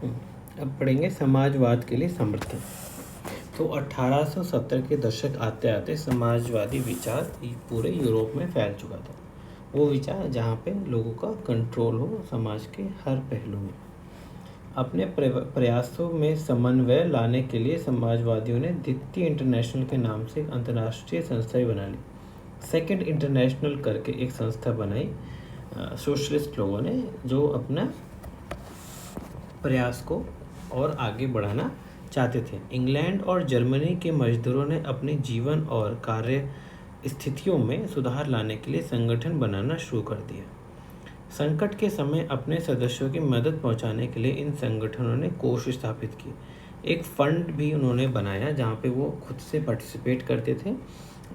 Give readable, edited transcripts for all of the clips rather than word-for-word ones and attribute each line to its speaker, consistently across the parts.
Speaker 1: अब पढ़ेंगे समाजवाद के लिए समर्थन। तो 1870 के दशक आते आते समाजवादी विचार पूरे यूरोप में फैल चुका था। वो विचार जहाँ पे लोगों का कंट्रोल हो समाज के हर पहलू में। अपने प्रयासों में समन्वय लाने के लिए समाजवादियों ने द्वितीय इंटरनेशनल के नाम से एक अंतर्राष्ट्रीय संस्था भी बना ली। सेकंड इंटरनेशनल करके एक संस्था बनाई सोशलिस्ट लोगों ने, जो अपना प्रयास को और आगे बढ़ाना चाहते थे। इंग्लैंड और जर्मनी के मजदूरों ने अपने जीवन और कार्य स्थितियों में सुधार लाने के लिए संगठन बनाना शुरू कर दिया। संकट के समय अपने सदस्यों की मदद पहुंचाने के लिए इन संगठनों ने कोष स्थापित किए। एक फंड भी उन्होंने बनाया जहां पे वो खुद से पार्टिसिपेट करते थे,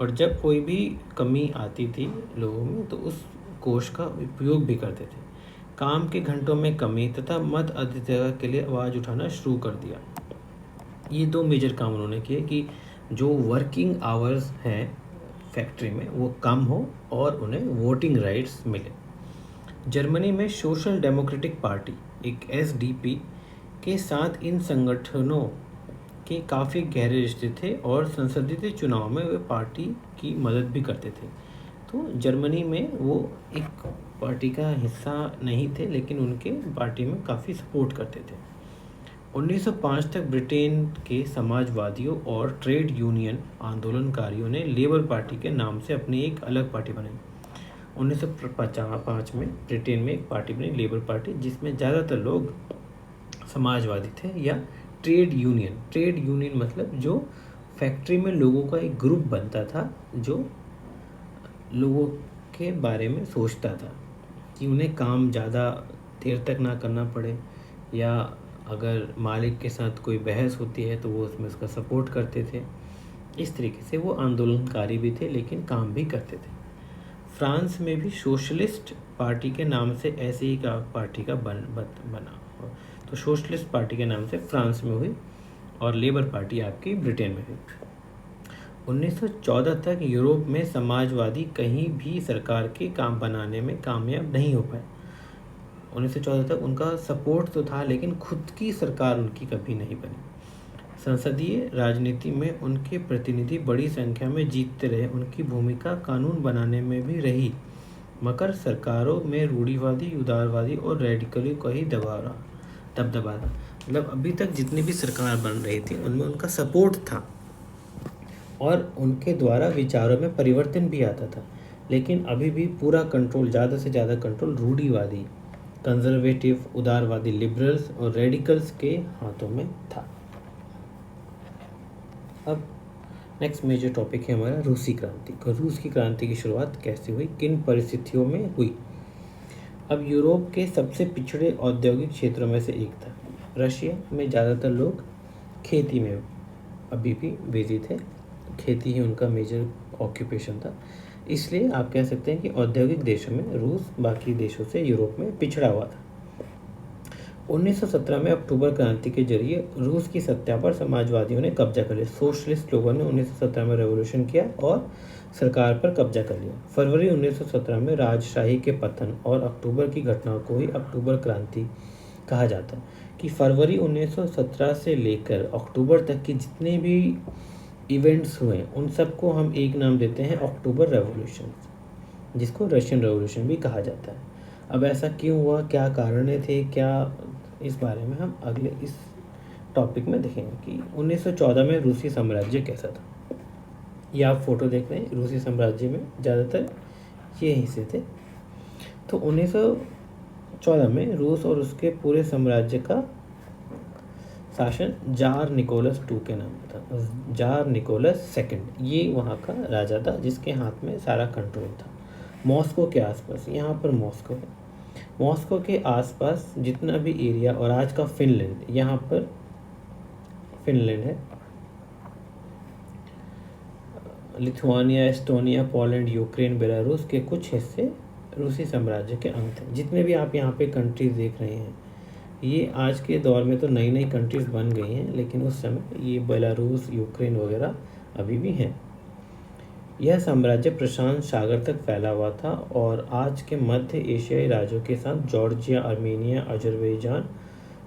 Speaker 1: और जब कोई भी कमी आती थी लोगों में तो उस कोष का उपयोग भी करते थे। काम के घंटों में कमी तथा मत अधिकता के लिए आवाज़ उठाना शुरू कर दिया। ये दो मेजर काम उन्होंने किए कि जो वर्किंग आवर्स हैं फैक्ट्री में वो कम हो और उन्हें वोटिंग राइट्स मिले। जर्मनी में सोशल डेमोक्रेटिक पार्टी एक एसडीपी के साथ इन संगठनों के काफ़ी गहरे रिश्ते थे और संसदीय चुनाव में वे पार्टी की मदद भी करते थे। तो जर्मनी में वो एक पार्टी का हिस्सा नहीं थे, लेकिन उनके पार्टी में काफ़ी सपोर्ट करते थे। 1905 तक ब्रिटेन के समाजवादियों और ट्रेड यूनियन आंदोलनकारियों ने लेबर पार्टी के नाम से अपनी एक अलग पार्टी बनाई। 1905 में ब्रिटेन में एक पार्टी बनी, लेबर पार्टी, जिसमें ज़्यादातर लोग समाजवादी थे या ट्रेड यूनियन मतलब जो फैक्ट्री में लोगों का एक ग्रुप बनता था जो लोगों के बारे में सोचता था कि उन्हें काम ज़्यादा देर तक ना करना पड़े, या अगर मालिक के साथ कोई बहस होती है तो वो उसमें उसका सपोर्ट करते थे। इस तरीके से वो आंदोलनकारी भी थे लेकिन काम भी करते थे। फ्रांस में भी सोशलिस्ट पार्टी के नाम से ऐसे ही का पार्टी का बना, तो सोशलिस्ट पार्टी के नाम से फ्रांस में हुई और लेबर पार्टी आपकी ब्रिटेन में हुई। 1914 तक यूरोप में समाजवादी कहीं भी सरकार के काम बनाने में कामयाब नहीं हो पाए। 1914 तक उनका सपोर्ट तो था लेकिन खुद की सरकार उनकी कभी नहीं बनी। संसदीय राजनीति में उनके प्रतिनिधि बड़ी संख्या में जीतते रहे। उनकी भूमिका कानून बनाने में भी रही, मगर सरकारों में रूढ़िवादी, उदारवादी और रेडिकली का ही दबदबा था। मतलब अभी तक जितनी भी सरकार बन रही थी उनमें उनका सपोर्ट था और उनके द्वारा विचारों में परिवर्तन भी आता था, लेकिन अभी भी पूरा कंट्रोल, ज़्यादा से ज़्यादा कंट्रोल रूढ़िवादी, कंजर्वेटिव, उदारवादी, लिबरल्स और रेडिकल्स के हाथों में था। अब नेक्स्ट मेजर टॉपिक है हमारा रूसी क्रांति। रूस की क्रांति की शुरुआत कैसे हुई, किन परिस्थितियों में हुई। अब यूरोप के सबसे पिछड़े औद्योगिक क्षेत्रों में से एक था। रशिया में ज़्यादातर लोग खेती में अभी भी बिजी थे, खेती ही उनका मेजर ऑक्यूपेशन था। इसलिए आप कह सकते हैं कि औद्योगिक देशों में रूस बाकी देशों से यूरोप में पिछड़ा हुआ था। 1917 में अक्टूबर क्रांति के जरिए रूस की सत्ता पर समाजवादियों ने कब्जा कर लिया। सोशलिस्ट लोगों ने 1917 में रेवोल्यूशन किया और सरकार पर कब्जा कर लिया। फरवरी 1917 में राजशाही के पतन और अक्टूबर की घटनाओं को ही अक्टूबर क्रांति कहा जाता है। कि फरवरी 1917 से लेकर अक्टूबर तक के जितने भी इवेंट्स हुए उन सबको हम एक नाम देते हैं अक्टूबर रेवोल्यूशन, जिसको रशियन रेवोल्यूशन भी कहा जाता है। अब ऐसा क्यों हुआ, क्या कारण थे, क्या, इस बारे में हम अगले इस टॉपिक में देखेंगे कि 1914 में रूसी साम्राज्य कैसा था। ये आप फोटो देख रहे हैं, रूसी साम्राज्य में ज़्यादातर ये हिस्से थे। तो 1914 में रूस और उसके पूरे साम्राज्य का शासन जार निकोलस II के नाम था। जार निकोलस सेकंड, ये वहाँ का राजा था जिसके हाथ में सारा कंट्रोल था। मॉस्को के आसपास, यहाँ पर मॉस्को है, मॉस्को के आसपास जितना भी एरिया, और आज का फिनलैंड, यहाँ पर फिनलैंड है, Lithuania, Estonia, Poland, Ukraine, Belarus के कुछ हिस्से रूसी साम्राज्य के अंग थे। जितने भी आप यहाँ पे कंट्रीज देख रहे हैं, ये आज के दौर में तो नई नई कंट्रीज बन गई हैं, लेकिन उस समय ये बेलारूस, यूक्रेन वगैरह अभी भी हैं। यह साम्राज्य प्रशांत सागर तक फैला हुआ था और आज के मध्य एशियाई राज्यों के साथ जॉर्जिया, आर्मेनिया, अजरबैजान,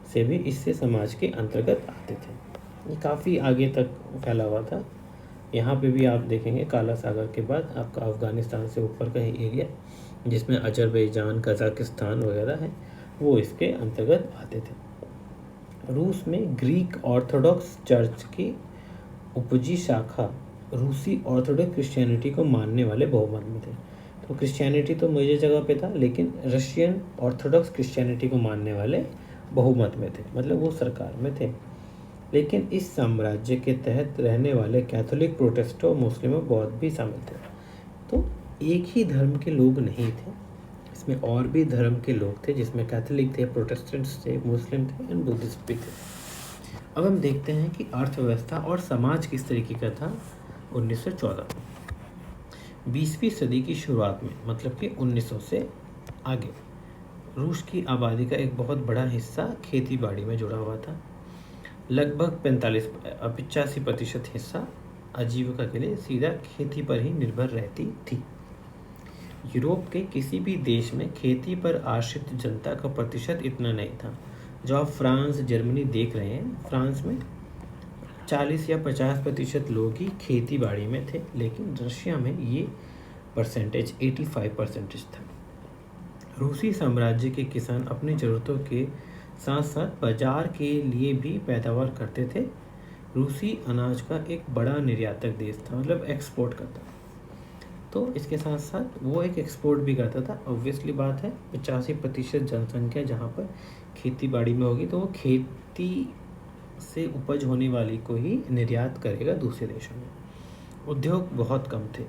Speaker 1: से भी इससे समाज के अंतर्गत आते थे। ये काफ़ी आगे तक फैला हुआ था। यहाँ पे भी आप देखेंगे काला सागर के बाद आपका अफ़गानिस्तान से ऊपर का ही एरिया जिसमें अजरबैजान, कज़ाकिस्तान वगैरह है, वो इसके अंतर्गत आते थे। रूस में ग्रीक ऑर्थोडॉक्स चर्च की उपजी शाखा रूसी ऑर्थोडॉक्स क्रिश्चियनिटी को मानने वाले बहुमत में थे। तो क्रिश्चियनिटी तो मेजर जगह पे था, लेकिन रशियन ऑर्थोडॉक्स क्रिश्चियनिटी को मानने वाले बहुमत में थे, मतलब वो सरकार में थे। लेकिन इस साम्राज्य के तहत रहने वाले कैथोलिक, प्रोटेस्टेंट और मुस्लिम और बौद्ध भी शामिल थे। तो एक ही धर्म के लोग नहीं थे, इसमें और भी धर्म के लोग थे, जिसमें कैथोलिक थे, प्रोटेस्टेंट्स थे, मुस्लिम थे एंड बुद्धिस्ट भी थे। अब हम देखते हैं कि अर्थव्यवस्था और समाज किस तरीके का था 1914 में। 20वीं सदी की शुरुआत में, मतलब कि 1900 से आगे, रूस की आबादी का एक बहुत बड़ा हिस्सा खेती बाड़ी में जुड़ा हुआ था। लगभग 85% हिस्सा आजीविका के लिए सीधा खेती पर ही निर्भर रहती थी। यूरोप के किसी भी देश में खेती पर आश्रित जनता का प्रतिशत इतना नहीं था। जो आप फ्रांस, जर्मनी देख रहे हैं, फ्रांस में 40 या 50% लोग ही खेती बाड़ी में थे, लेकिन रशिया में ये परसेंटेज 85% था। रूसी साम्राज्य के किसान अपनी ज़रूरतों के साथ साथ बाजार के लिए भी पैदावार करते थे। रूसी अनाज का एक बड़ा निर्यातक देश था, मतलब एक्सपोर्ट करता। तो इसके साथ साथ वो एक एक्सपोर्ट भी करता था। ऑब्वियसली बात है, 85% जनसंख्या जहाँ पर खेती बाड़ी में होगी, तो वो खेती से उपज होने वाली को ही निर्यात करेगा दूसरे देशों में। उद्योग बहुत कम थे।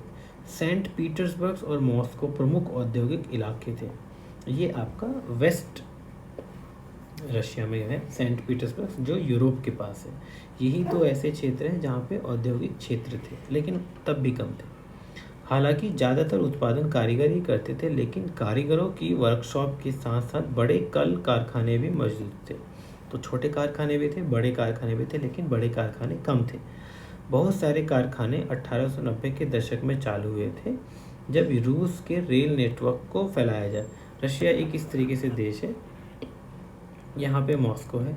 Speaker 1: सेंट पीटर्सबर्ग और मॉस्को प्रमुख औद्योगिक इलाके थे। ये आपका वेस्ट रशिया में है सेंट पीटर्सबर्ग, जो यूरोप के पास है। यही तो ऐसे क्षेत्र हैं जहाँ पे औद्योगिक क्षेत्र थे, लेकिन तब भी कम थे। हालांकि ज़्यादातर उत्पादन कारीगर ही करते थे, लेकिन कारीगरों की वर्कशॉप के साथ साथ बड़े कल कारखाने भी मौजूद थे। तो छोटे कारखाने भी थे, बड़े कारखाने भी थे, लेकिन बड़े कारखाने कम थे। बहुत सारे कारखाने 1890 के दशक में चालू हुए थे, जब रूस के रेल नेटवर्क को फैलाया जाए। रशिया एक इस तरीके से देश है, यहाँ पे मॉस्को है,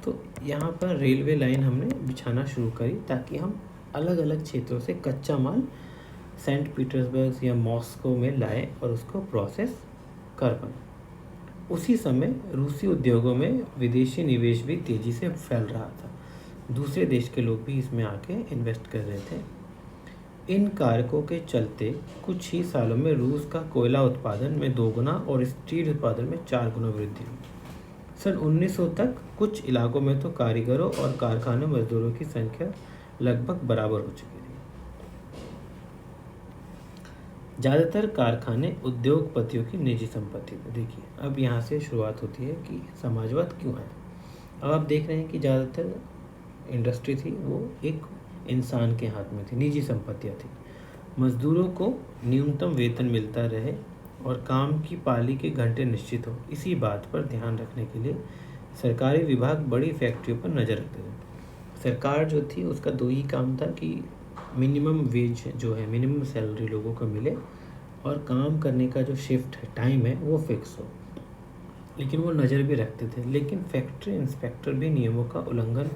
Speaker 1: तो यहाँ पर रेलवे लाइन हमने बिछाना शुरू करी ताकि हम अलग अलग क्षेत्रों से कच्चा माल सेंट पीटर्सबर्ग या मॉस्को में लाए और उसको प्रोसेस कर पाए। उसी समय रूसी उद्योगों में विदेशी निवेश भी तेज़ी से फैल रहा था। दूसरे देश के लोग भी इसमें आके इन्वेस्ट कर रहे थे। इन कारकों के चलते कुछ ही सालों में रूस का कोयला उत्पादन में 2 गुना और स्टील उत्पादन में 4 गुना वृद्धि हुई। सन 1900 तक कुछ इलाकों में तो कारीगरों और कारखाने मजदूरों की संख्या लगभग बराबर हो चुकी थी। ज़्यादातर कारखाने उद्योगपतियों की निजी संपत्ति थे। देखिए, अब यहाँ से शुरुआत होती है कि समाजवाद क्यों आया। अब आप देख रहे हैं कि ज़्यादातर इंडस्ट्री थी वो एक इंसान के हाथ में थी, निजी संपत्तियाँ थी। मजदूरों को न्यूनतम वेतन मिलता रहे और काम की पाली के घंटे निश्चित हो, इसी बात पर ध्यान रखने के लिए सरकारी विभाग बड़ी फैक्ट्रियों पर नज़र रखते थे। सरकार जो थी उसका 2 ही काम था कि मिनिमम वेज जो है, मिनिमम सैलरी लोगों को मिले और काम करने का जो शिफ्ट है, टाइम है, वो फिक्स हो। लेकिन वो नज़र भी रखते थे, लेकिन फैक्ट्री इंस्पेक्टर भी नियमों का उल्लंघन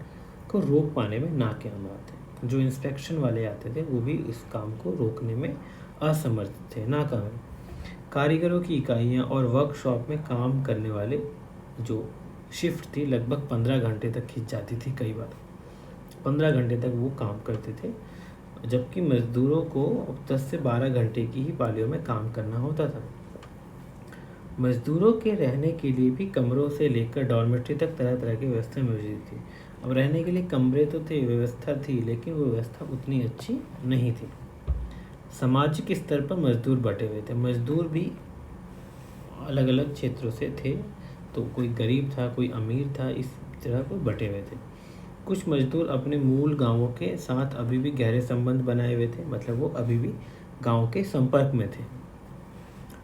Speaker 1: को रोक पाने में नाकामयाब थे। जो इंस्पेक्शन वाले आते थे वो भी इस काम को रोकने में असमर्थ थे, नाकाम। कारीगरों की इकाइयाँ और वर्कशॉप में काम करने वाले जो शिफ्ट थी लगभग 15 घंटे तक खिंच जाती थी। कई बार 15 घंटे तक वो काम करते थे, जबकि मजदूरों को 10 से 12 घंटे की ही पालियों में काम करना होता था। मजदूरों के रहने के लिए भी कमरों से लेकर डॉर्मेट्री तक तरह तरह की व्यवस्था मौजूद थी। अब रहने के लिए कमरे तो थे, व्यवस्था थी, लेकिन वो व्यवस्था उतनी अच्छी नहीं थी। सामाजिक स्तर पर मजदूर बटे हुए थे। मजदूर भी अलग अलग क्षेत्रों से थे, तो कोई गरीब था, कोई अमीर था, इस तरह को बटे हुए थे। कुछ मजदूर अपने मूल गांवों के साथ अभी भी गहरे संबंध बनाए हुए थे, मतलब वो अभी भी गांव के संपर्क में थे,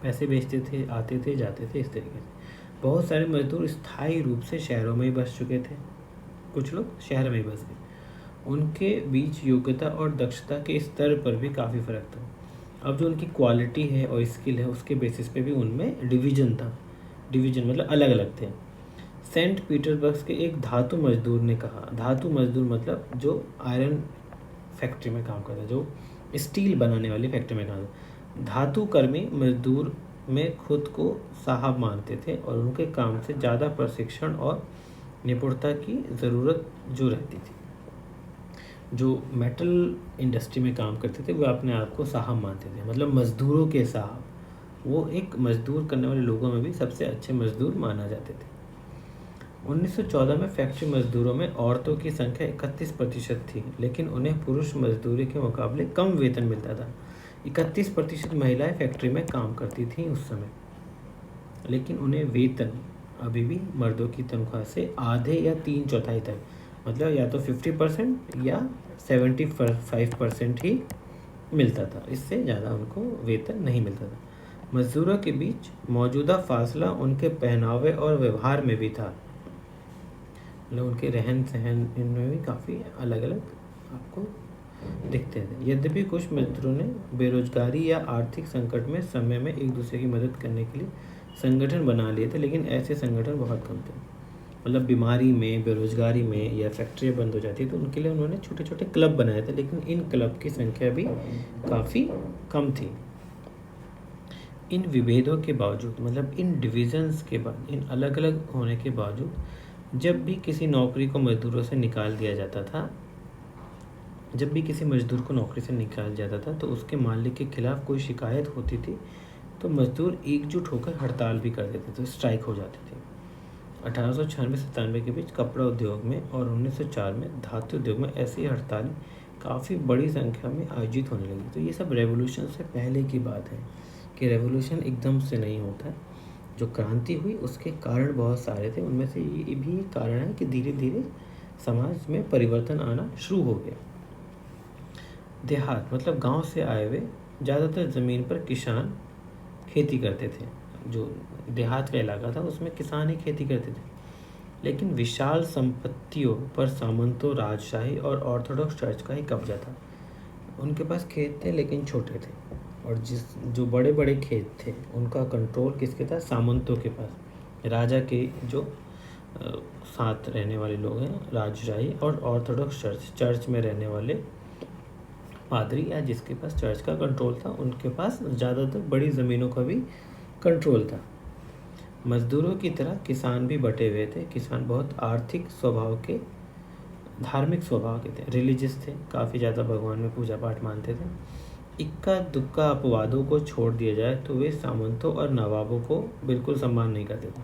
Speaker 1: पैसे बेचते थे, आते थे, जाते थे, इस तरीके से। बहुत सारे मजदूर स्थायी रूप से शहरों में ही बस चुके थे, कुछ लोग शहर में ही बस गए। उनके बीच योग्यता और दक्षता के स्तर पर भी काफ़ी फ़र्क था। अब जो उनकी क्वालिटी है और स्किल है, उसके बेसिस पे भी उनमें डिवीज़न था। डिवीज़न मतलब अलग अलग थे। सेंट पीटर्सबर्ग के एक धातु मजदूर ने कहा, धातु मजदूर मतलब जो आयरन फैक्ट्री में काम करता है, जो स्टील बनाने वाली फैक्ट्री में काम करता, धातु कर्मी मजदूर में खुद को साहब मानते थे और उनके काम से ज़्यादा प्रशिक्षण और निपुणता की ज़रूरत जो रहती थी। जो मेटल इंडस्ट्री में काम करते थे वो अपने आप को साहब मानते थे, मतलब मज़दूरों के साहब। वो एक मज़दूर करने वाले लोगों में भी सबसे अच्छे मज़दूर माना जाते थे। 1914 में फैक्ट्री मज़दूरों में औरतों की संख्या 31% थी, लेकिन उन्हें पुरुष मजदूरी के मुकाबले कम वेतन मिलता था। 31% महिलाएं फैक्ट्री में काम करती थीं उस समय, लेकिन उन्हें वेतन अभी भी मर्दों की तनख्वाह से आधे या 3/4 तक, मतलब या तो 50% या 75% ही मिलता था, इससे ज़्यादा उनको वेतन नहीं मिलता था। मजदूरों के बीच मौजूदा फासला उनके पहनावे और व्यवहार में भी था, मतलब उनके रहन सहन इनमें भी काफ़ी अलग अलग आपको दिखते थे। यद्यपि कुछ मजदूरों ने बेरोजगारी या आर्थिक संकट में समय में एक दूसरे की मदद करने के लिए संगठन बना लिए थे, लेकिन ऐसे संगठन बहुत कम थे। मतलब बीमारी में, बेरोजगारी में या फैक्ट्री बंद हो जाती तो उनके लिए उन्होंने छोटे छोटे क्लब बनाए थे, लेकिन इन क्लब की संख्या भी काफ़ी कम थी। इन विभेदों के बावजूद, मतलब इन डिविजन्स के बाद, इन अलग अलग होने के बावजूद, जब भी किसी नौकरी को मजदूरों से निकाल दिया जाता था, जब भी किसी मजदूर को नौकरी से निकाल जाता था तो उसके मालिक के खिलाफ कोई शिकायत होती थी तो मजदूर एकजुट होकर हड़ताल भी कर देते थे, स्ट्राइक हो जाती थी। 1896-97 के बीच कपड़ा उद्योग में और 1904 में धातु उद्योग में ऐसी हड़तालें काफ़ी बड़ी संख्या में आयोजित होने लगी। तो ये सब रेवोल्यूशन से पहले की बात है कि रेवोल्यूशन एकदम से नहीं होता है। जो क्रांति हुई उसके कारण बहुत सारे थे, उनमें से ये भी एक कारण है कि धीरे धीरे समाज में परिवर्तन आना शुरू हो गया। देहात मतलब गांव से आए हुए ज़्यादातर ज़मीन पर किसान खेती करते थे। जो देहात का इलाका था उसमें किसान ही खेती करते थे, लेकिन विशाल संपत्तियों पर सामंतों, राजशाही और ऑर्थोडॉक्स चर्च का ही कब्जा था। उनके पास खेत थे लेकिन छोटे थे, और जो बड़े बड़े खेत थे उनका कंट्रोल किसके था? सामंतों के पास। राजा के जो साथ रहने वाले लोग हैं, राजशाही और ऑर्थोडॉक्स चर्च में रहने वाले पादरी या जिसके पास चर्च का कंट्रोल था, उनके पास ज़्यादातर बड़ी ज़मीनों का भी कंट्रोल था। मजदूरों की तरह किसान भी बटे हुए थे। किसान बहुत आर्थिक स्वभाव के, धार्मिक स्वभाव के थे, रिलीजियस थे, काफ़ी ज़्यादा भगवान में पूजा पाठ मानते थे। इक्का दुक्का अपवादों को छोड़ दिया जाए तो वे सामंतों और नवाबों को बिल्कुल सम्मान नहीं करते थे।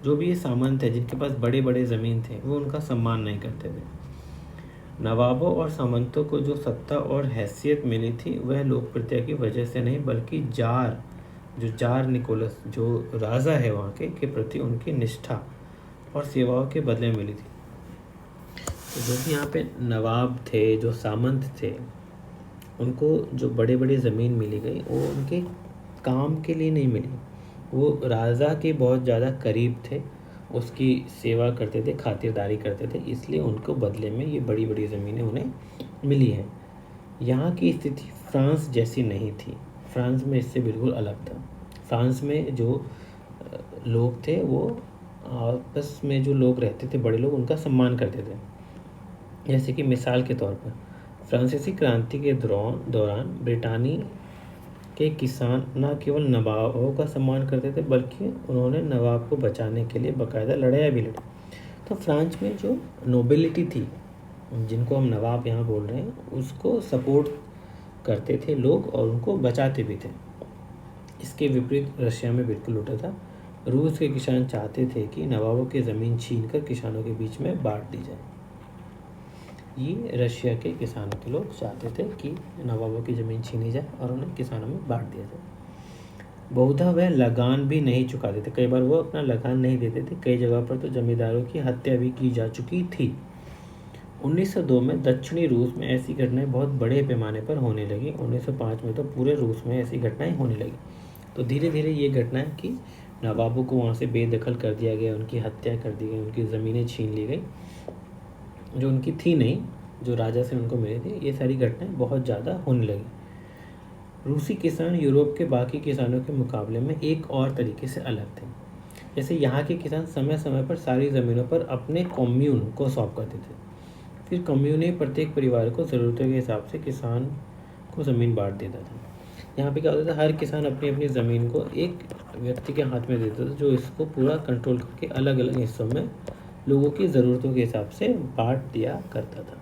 Speaker 1: जो भी ये सामंत है जिनके पास बड़े बड़े ज़मीन थे वो उनका सम्मान नहीं करते थे। नवाबों और सामंतों को जो सत्ता और हैसियत मिली थी वह लोकप्रियता की वजह से नहीं, बल्कि जार निकोलस जो राजा है वहाँ के प्रति उनकी निष्ठा और सेवाओं के बदले मिली थी। तो जो भी यहाँ पे नवाब थे, जो सामंत थे, उनको जो बड़े बड़े ज़मीन मिली गई वो उनके काम के लिए नहीं मिली। वो राजा के बहुत ज़्यादा करीब थे, उसकी सेवा करते थे, खातिरदारी करते थे, इसलिए उनको बदले में ये बड़ी बड़ी ज़मीनें उन्हें मिली हैं। यहाँ की स्थिति फ्रांस जैसी नहीं थी। फ्रांस में इससे बिल्कुल अलग था। फ्रांस में जो लोग थे वो आपस में, जो लोग रहते थे बड़े लोग, उनका सम्मान करते थे। जैसे कि मिसाल के तौर पर फ्रांसीसी क्रांति के दौरान ब्रिटानी के किसान न केवल नवाबों का सम्मान करते थे बल्कि उन्होंने नवाब को बचाने के लिए बाकायदा लड़ाई भी लड़ी। तो फ्रांस में जो नोबिलिटी थी, जिनको हम नवाब यहाँ बोल रहे हैं, उसको सपोर्ट करते थे लोग और उनको बचाते भी थे। इसके विपरीत रशिया में बिल्कुल उल्टा था। रूस के किसान चाहते थे कि नवाबों की ज़मीन छीनकर किसानों के बीच में बांट दी जाए। ये रशिया के किसानों के लोग चाहते थे कि नवाबों की ज़मीन छीनी जाए और उन्हें किसानों में बांट दिया जाए। बहुधा वह लगान भी नहीं चुकाते थे, कई बार वो अपना लगान नहीं देते थे। कई जगह पर तो जमींदारों की हत्या भी की जा चुकी थी। 1902 में दक्षिणी रूस में ऐसी घटनाएं बहुत बड़े पैमाने पर होने लगी। 1905 में तो पूरे रूस में ऐसी घटनाएं होने लगी। तो धीरे धीरे ये घटनाएं कि नवाबों को वहाँ से बेदखल कर दिया गया, उनकी हत्या कर दी गई, उनकी ज़मीनें छीन ली गई, जो उनकी थी नहीं, जो राजा से उनको मिले थे, ये सारी घटनाएं बहुत ज़्यादा होने लगी। रूसी किसान यूरोप के बाकी किसानों के मुकाबले में एक और तरीके से अलग थे। जैसे यहाँ के किसान समय समय पर सारी ज़मीनों पर अपने कॉम्यून को सौंप करते थे। फिर कम्यून ही प्रत्येक परिवार को ज़रूरतों के हिसाब से किसान को ज़मीन बांट देता था। यहाँ पे क्या होता था, हर किसान अपनी अपनी ज़मीन को एक व्यक्ति के हाथ में देता था, जो इसको पूरा कंट्रोल करके अलग अलग हिस्सों में लोगों की ज़रूरतों के हिसाब से बांट दिया करता था।